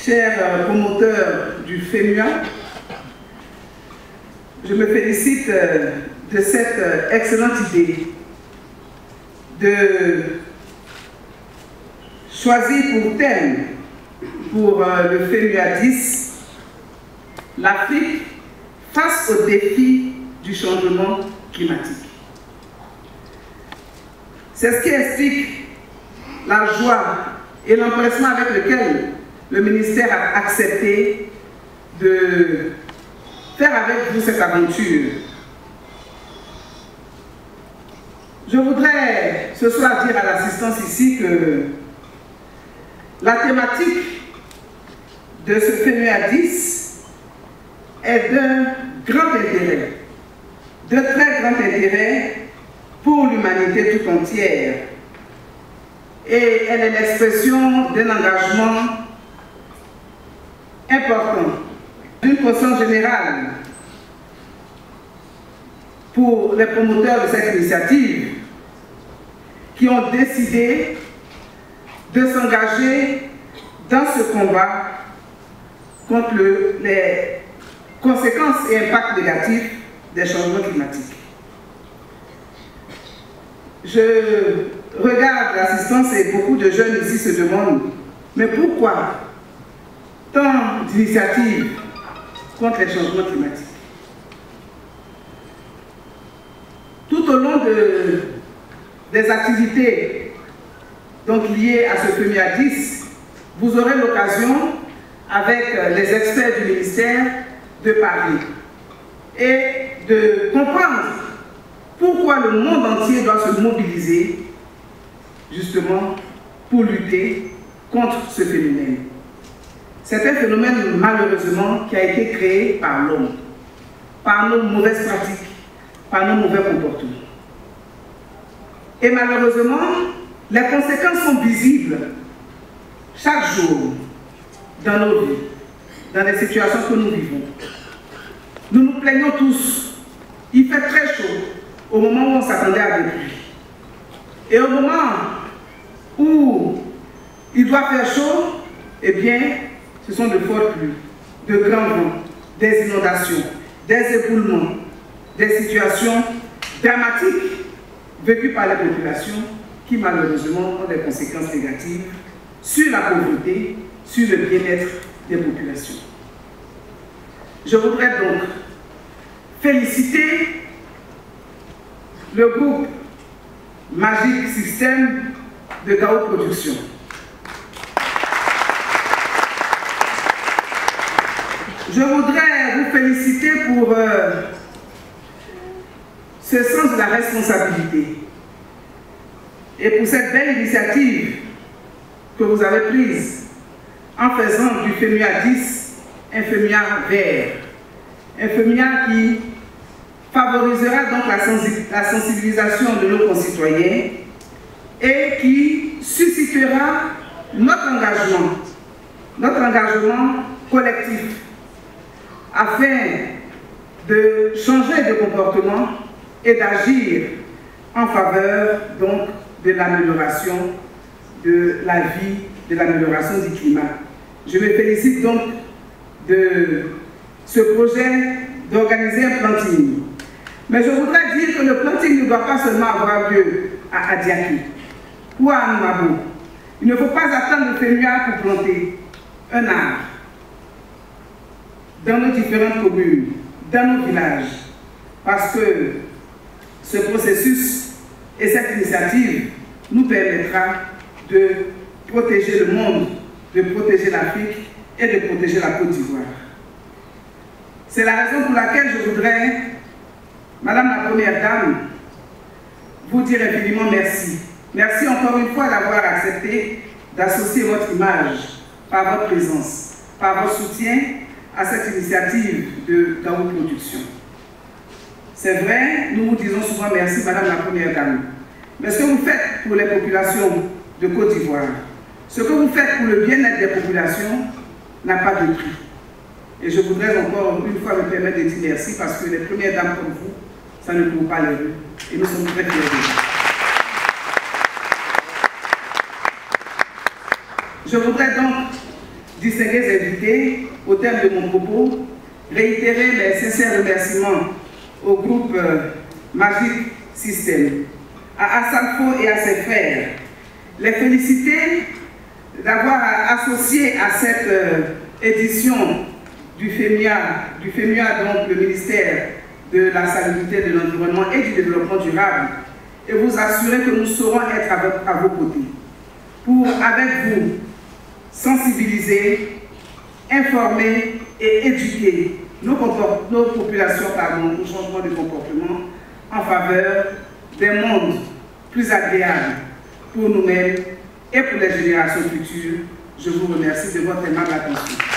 chers promoteurs du FEMUA, je me félicite de cette excellente idée de choisir pour thème pour le FEMUA 10 l'Afrique face aux défis du changement climatique. C'est ce qui explique la joie et l'empressement avec lequel le ministère a accepté de faire avec vous cette aventure. Je voudrais ce soir dire à l'assistance ici que la thématique de ce FEMUA 10 est d'un grand intérêt, de très grand intérêt pour l'humanité tout entière. Et elle est l'expression d'un engagement important, d'une conscience générale pour les promoteurs de cette initiative qui ont décidé de s'engager dans ce combat contre les conséquences et impacts négatifs des changements climatiques. Je regarde l'assistance et beaucoup de jeunes ici se demandent, mais pourquoi tant d'initiatives contre les changements climatiques? Tout au long des activités donc liées à ce FEMUA 10, vous aurez l'occasion, avec les experts du ministère, de parler et de comprendre pourquoi le monde entier doit se mobiliser justement pour lutter contre ce phénomène. C'est un phénomène malheureusement qui a été créé par l'homme, par nos mauvaises pratiques, par nos mauvais comportements. Et malheureusement, les conséquences sont visibles chaque jour dans nos vies, dans les situations que nous vivons. Nous nous plaignons tous. Il fait très chaud au moment où on s'attendait à des pluies. Et au moment où il doit faire chaud, eh bien, ce sont de fortes pluies, de grands vents, des inondations, des éboulements, des situations dramatiques vécues par les populations qui malheureusement ont des conséquences négatives sur la pauvreté, sur le bien-être des populations. Je voudrais donc féliciter le groupe Magic System de Gao Production. Je voudrais vous féliciter pour ce sens de la responsabilité et pour cette belle initiative que vous avez prise en faisant du FEMUA 10 un FEMUA vert, un FEMUA qui favorisera donc la sensibilisation de nos concitoyens et qui suscitera notre engagement collectif afin de changer de comportement et d'agir en faveur donc de l'amélioration de la vie, de l'amélioration du climat. Je me félicite donc de ce projet d'organiser un planting. Mais je voudrais dire que le planting ne doit pas seulement avoir lieu à Adiaki ou à Anoumabo. Il ne faut pas attendre le FEMUA pour planter un arbre dans nos différentes communes, dans nos villages, parce que ce processus et cette initiative nous permettra de protéger le monde, de protéger l'Afrique et de protéger la Côte d'Ivoire. C'est la raison pour laquelle je voudrais, Madame la Première Dame, vous dire infiniment merci. Merci encore une fois d'avoir accepté d'associer votre image par votre présence, par votre soutien à cette initiative de Gao Production. C'est vrai, nous vous disons souvent merci, Madame la Première Dame. Mais ce que vous faites pour les populations de Côte d'Ivoire, ce que vous faites pour le bien-être des populations n'a pas de prix. Et je voudrais encore une fois me permettre de dire merci parce que les premières dames comme vous, ça ne court pas les rues. Et nous sommes très fiers de vous. Je voudrais donc distingués invités, au terme de mon propos, réitérer mes sincères remerciements au groupe Magic System, à Assalfo et à ses frères, les féliciter d'avoir associé à cette édition du FEMIA, donc le ministère de la Salubrité, de l'Environnement et du Développement durable, et vous assurer que nous saurons être à vos côtés pour, avec vous, sensibiliser, informer et éduquer nos populations au changement de comportement en faveur d'un monde plus agréable pour nous-mêmes et pour les générations futures. Je vous remercie de votre aimable attention.